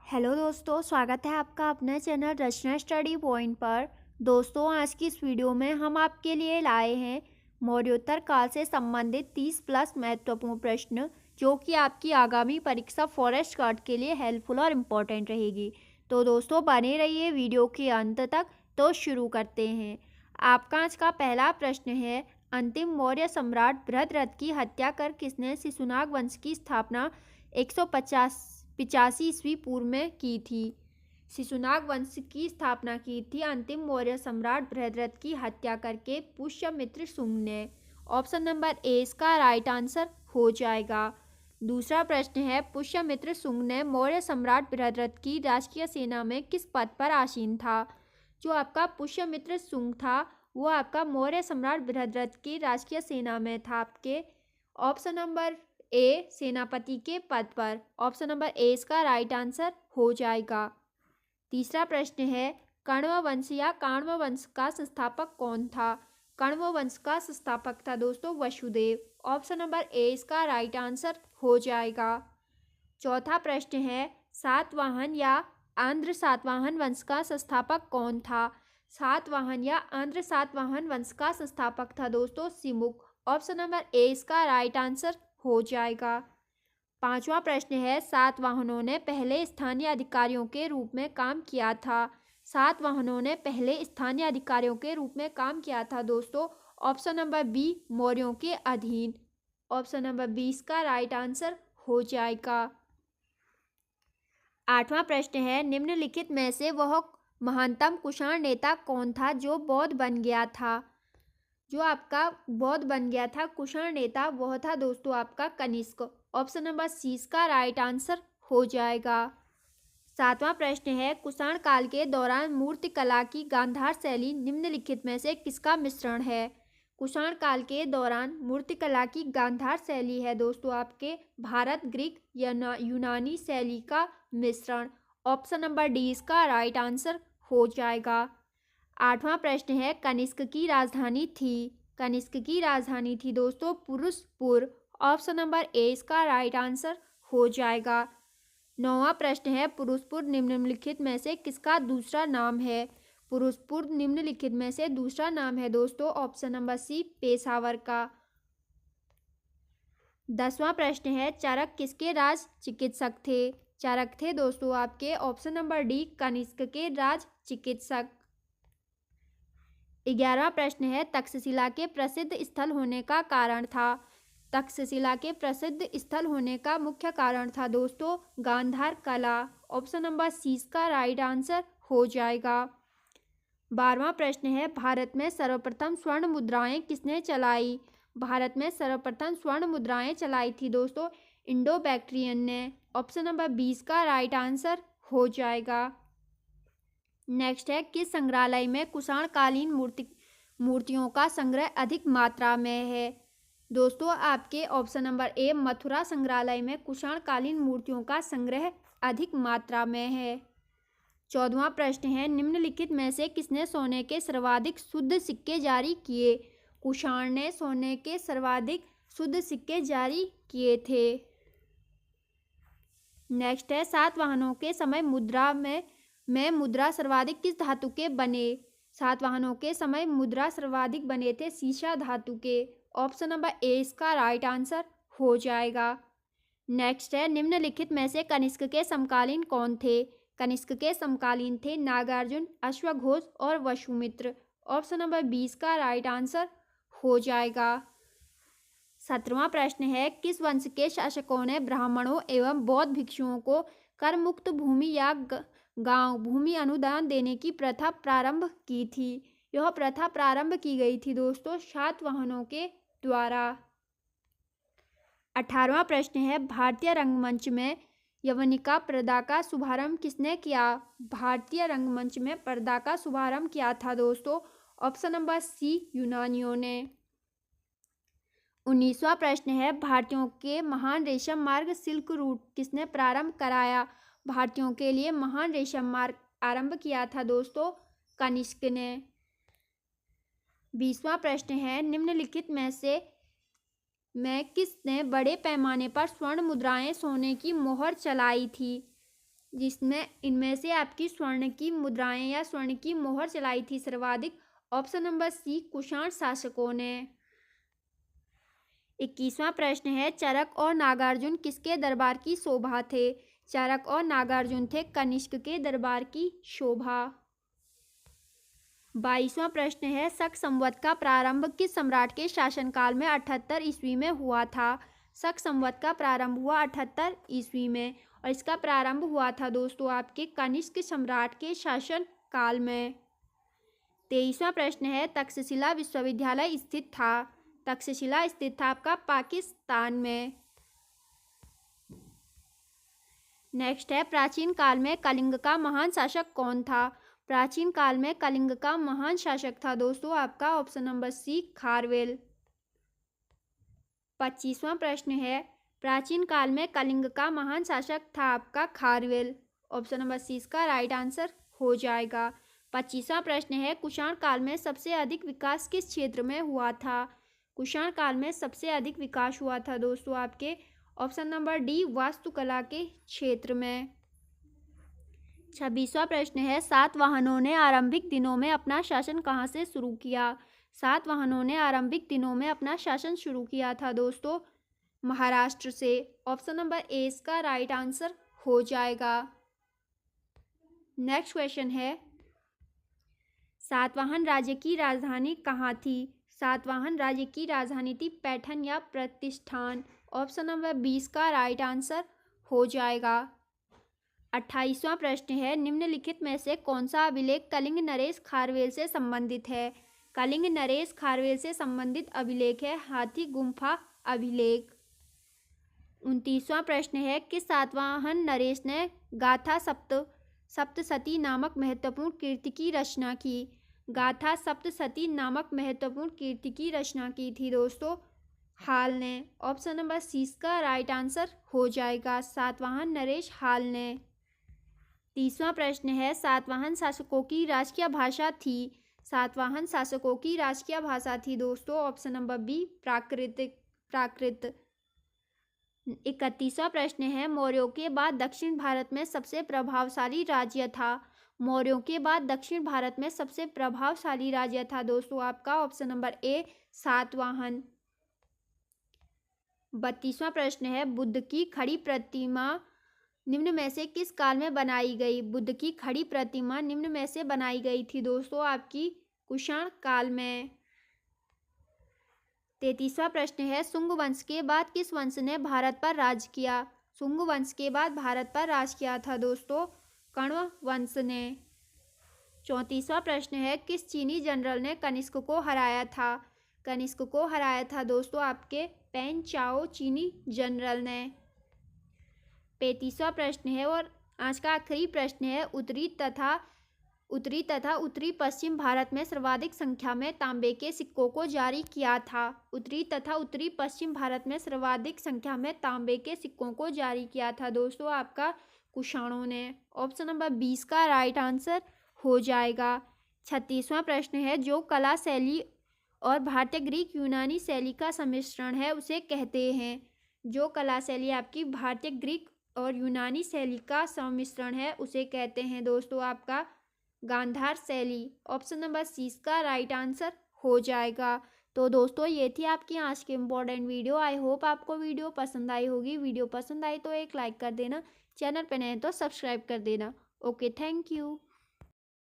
Hello दोस्तों, स्वागत है आपका अपने चैनल रचना स्टडी पॉइंट पर। दोस्तों, आज की इस वीडियो में हम आपके लिए लाए हैं मौर्योत्तर काल से संबंधित 30 प्लस महत्वपूर्ण प्रश्न, जो कि आपकी आगामी परीक्षा फॉरेस्ट गार्ड के लिए हेल्पफुल और इम्पोर्टेंट रहेगी। तो दोस्तों, बने रहिए वीडियो के अंत तक। तो शुरू करते हैं। आपका आज का पहला प्रश्न है, अंतिम मौर्य सम्राट बृहद्रथ की हत्या कर किसने शिशुनाग वंश की स्थापना 185 ईस्वी पूर्व में की थी? शिशुनाग वंश की स्थापना की थी अंतिम मौर्य सम्राट बृहद्रथ की हत्या करके पुष्यमित्र शुंग ने। ऑप्शन नंबर ए इसका राइट आंसर हो जाएगा। दूसरा प्रश्न है, पुष्यमित्र शुंग ने मौर्य सम्राट बृहद्रथ की राजकीय सेना में किस पद पर आसीन था? जो आपका पुष्यमित्र शुंग था, वो आपका मौर्य सम्राट बृहद्रथ की राजकीय सेना में था आपके। ऑप्शन नंबर ए सेनापति के पद पर। ऑप्शन नंबर ए इसका राइट आंसर हो जाएगा। तीसरा प्रश्न है, कण्व वंश या काण्व वंश का संस्थापक कौन था? कण्व वंश का संस्थापक था दोस्तों वसुदेव। ऑप्शन नंबर ए इसका राइट आंसर हो जाएगा। चौथा प्रश्न है, सातवाहन या आंध्र सातवाहन वंश का संस्थापक कौन था? सातवाहन या आंध्र सातवाहन वंश का संस्थापक था दोस्तों सिमुक। ऑप्शन नंबर ए इसका राइट आंसर हो जाएगा। पांचवा प्रश्न है, सातवाहनों ने पहले स्थानीय अधिकारियों के रूप में काम किया था। सातवाहनों ने पहले स्थानीय अधिकारियों के रूप में काम किया था दोस्तों। ऑप्शन नंबर बी मौर्यों के अधीन। ऑप्शन नंबर बी इसका राइट आंसर हो जाएगा। आठवां प्रश्न है, निम्नलिखित में से वह महानतम कुषाण नेता कौन था जो बौद्ध बन गया था? जो आपका बौद्ध बन गया था कुषाण नेता, वह था दोस्तों आपका कनिष्क। ऑप्शन नंबर सी इसका राइट आंसर हो जाएगा। सातवां प्रश्न है, कुषाण काल के दौरान मूर्ति कला की गांधार शैली निम्नलिखित में से किसका मिश्रण है? कुषाण काल के दौरान मूर्तिकला की गांधार शैली है दोस्तों आपके भारत ग्रीक या यूनानी शैली का मिश्रण। ऑप्शन नंबर डी इसका राइट आंसर हो जाएगा। आठवां प्रश्न है, कनिष्क की राजधानी थी। कनिष्क की राजधानी थी दोस्तों पुरुषपुर। ऑप्शन नंबर ए इसका राइट आंसर हो जाएगा। नौवां प्रश्न है, पुरुषपुर निम्नलिखित में से किसका दूसरा नाम है? पुरुषपुर निम्नलिखित में से दूसरा नाम है दोस्तों ऑप्शन नंबर सी पेशावर का। 10वां प्रश्न है, चरक किसके राज चिकित्सक थे? चरक थे दोस्तों आपके ऑप्शन नंबर डी कनिष्क के राज चिकित्सक। 11वां प्रश्न है, तक्षशिला के प्रसिद्ध स्थल होने का कारण था। तक्षशिला के प्रसिद्ध स्थल होने का मुख्य कारण था दोस्तों गांधार कला। ऑप्शन नंबर सी का राइट आंसर हो जाएगा। 12वां प्रश्न है, भारत में सर्वप्रथम स्वर्ण मुद्राएं किसने चलाई? भारत में सर्वप्रथम स्वर्ण मुद्राएं चलाई थी दोस्तों इंडो बैक्ट्रियन ने। ऑप्शन नंबर 20 का राइट आंसर हो जाएगा। नेक्स्ट है, किस संग्रहालय में कुषाण कालीन मूर्तियों का संग्रह अधिक मात्रा में है? दोस्तों आपके ऑप्शन नंबर ए मथुरा संग्रहालय में कुषाण कालीन मूर्तियों का संग्रह अधिक मात्रा में है। 14वां प्रश्न है, निम्नलिखित में से किसने सोने के सर्वाधिक शुद्ध सिक्के जारी किए? कुषाण ने सोने के सर्वाधिक शुद्ध सिक्के जारी किए थे। नेक्स्ट है, सातवाहनों के समय मुद्रा में मुद्रा सर्वाधिक किस धातु के बने? सातवाहनों के समय मुद्रा सर्वाधिक बने थे सीसा धातु के। ऑप्शन नंबर ए इसका राइट आंसर हो जाएगा। नेक्स्ट है, निम्नलिखित में से कनिष्क के समकालीन कौन थे? कनिष्क के समकालीन थे नागार्जुन, अश्वघोष और वसुमित्र। ऑप्शन नंबर 20 का राइट आंसर हो जाएगा। 17वां प्रश्न है, किस वंश के शासकों ने ब्राह्मणों एवं बौद्ध भिक्षुओं को कर मुक्त भूमि या गांव भूमि अनुदान देने की प्रथा प्रारंभ की थी? यह प्रथा प्रारंभ की गई थी दोस्तों सातवाहनों के द्वारा। 18वां प्रश्न है, भारतीय रंगमंच में यवनिका पर्दा का शुभारंभ किसने किया? भारतीय रंगमंच में पर्दा का शुभारंभ किया था दोस्तों ऑप्शन नंबर सी यूनानियों ने। 19वां प्रश्न है, भारतीयों के महान रेशम मार्ग सिल्क रूट किसने प्रारंभ कराया? भारतीयों के लिए महान रेशम मार्ग आरंभ किया था दोस्तों कनिष्क ने। 20वां प्रश्न है, निम्नलिखित में से किसने बड़े पैमाने पर स्वर्ण मुद्राएं सोने की मोहर चलाई थी? जिसमें इनमें से आपकी स्वर्ण की मुद्राएं या स्वर्ण की मोहर चलाई थी सर्वाधिक? ऑप्शन नंबर सी, कुषाण शासकों ने। 21वां प्रश्न है, चरक और नागार्जुन किसके दरबार की शोभा थे? चरक और नागार्जुन थे कनिष्क के दरबार की शोभा। 22वां प्रश्न है, शक संवत का प्रारंभ किस सम्राट के शासनकाल में 78 ईस्वी में हुआ था? शक संवत का प्रारंभ हुआ 78 ईस्वी में, और इसका प्रारंभ हुआ था दोस्तों आपके कनिष्क सम्राट के शासन काल में। 23वां प्रश्न है, तक्षशिला विश्वविद्यालय स्थित था? तक्षशिला स्थित था आपका पाकिस्तान में। नेक्स्ट है, प्राचीन काल में कलिंग का महान शासक कौन था? प्राचीन काल में कलिंग का महान शासक था दोस्तों आपका ऑप्शन नंबर सी, खारवेल। 25वां प्रश्न है, प्राचीन काल में कलिंग का महान शासक था आपका खारवेल। ऑप्शन नंबर सी इसका राइट आंसर हो जाएगा। 25वां प्रश्न है, कुषाण काल में सबसे अधिक विकास किस क्षेत्र में हुआ था? कुषाण काल में सबसे अधिक विकास हुआ था दोस्तों आपके ऑप्शन नंबर डी, वास्तुकला के क्षेत्र में। 26वां प्रश्न है, सातवाहनों ने आरंभिक दिनों में अपना शासन कहाँ से शुरू किया? सातवाहनों ने आरंभिक दिनों में अपना शासन शुरू किया था दोस्तों महाराष्ट्र से। ऑप्शन नंबर ए इसका राइट आंसर हो जाएगा। नेक्स्ट क्वेश्चन है, सातवाहन राज्य की राजधानी कहाँ थी? सातवाहन राज्य की राजधानी थी पैठन या प्रतिष्ठान। ऑप्शन नंबर 20 का राइट आंसर हो जाएगा। 28वां प्रश्न है, निम्नलिखित में से कौन सा अभिलेख कलिंग नरेश खारवेल से संबंधित है? कलिंग नरेश खारवेल से संबंधित अभिलेख है हाथी गुम्फा अभिलेख। 29वां प्रश्न है, किस सातवाहन नरेश ने गाथा सप्तसती नामक महत्वपूर्ण कीर्ति की रचना की? गाथा सप्तसती नामक महत्वपूर्ण कीर्ति की रचना की थी दोस्तों हाल ने। ऑप्शन नंबर सी का राइट आंसर हो जाएगा, सातवाहन नरेश हाल ने। 30वां प्रश्न है, सातवाहन शासकों की राजकीय भाषा थी? सातवाहन शासकों की राजकीय भाषा थी दोस्तों ऑप्शन नंबर बी, प्राकृत। 31वां प्रश्न है, मौर्यों के बाद दक्षिण भारत में सबसे प्रभावशाली राज्य था? मौर्यों के बाद दक्षिण भारत में सबसे प्रभावशाली राज्य था दोस्तों आपका ऑप्शन नंबर ए, सातवाहन। 32वां प्रश्न है, बुद्ध की खड़ी प्रतिमा निम्न में से किस काल में बनाई गई? बुद्ध की खड़ी प्रतिमा निम्न में से बनाई गई थी दोस्तों आपकी कुषाण काल में। 33वां प्रश्न है, शुंग वंश के बाद किस वंश ने भारत पर राज किया? शुंग वंश के बाद भारत पर राज किया था दोस्तों कण्व वंश ने। 34वां प्रश्न है, किस चीनी जनरल ने कनिष्क को हराया था? कनिष्क को हराया था दोस्तों आपके पेन चाओ चीनी जनरल ने। 35वां प्रश्न है और आज का आखिरी प्रश्न है, उत्तरी तथा उत्तरी पश्चिम भारत में सर्वाधिक संख्या में तांबे के सिक्कों को जारी किया था? उत्तरी तथा उत्तरी पश्चिम भारत में सर्वाधिक संख्या में तांबे के सिक्कों को जारी किया था दोस्तों आपका कुषाणों ने। ऑप्शन नंबर 20 का राइट आंसर हो जाएगा। 36वां प्रश्न है, जो कला शैली और भारतीय ग्रीक यूनानी शैली का सम्मिश्रण है उसे कहते हैं? जो कला शैली आपकी भारतीय ग्रीक और यूनानी शैली का सम्मिश्रण है उसे कहते हैं दोस्तों आपका गांधार शैली। ऑप्शन नंबर सी का राइट आंसर हो जाएगा। तो दोस्तों ये थी आपकी आज की इम्पोर्टेंट वीडियो। आई होप आपको वीडियो पसंद आई होगी। वीडियो पसंद आई तो एक लाइक कर देना, चैनल पर नए तो सब्सक्राइब कर देना। Okay, thank you.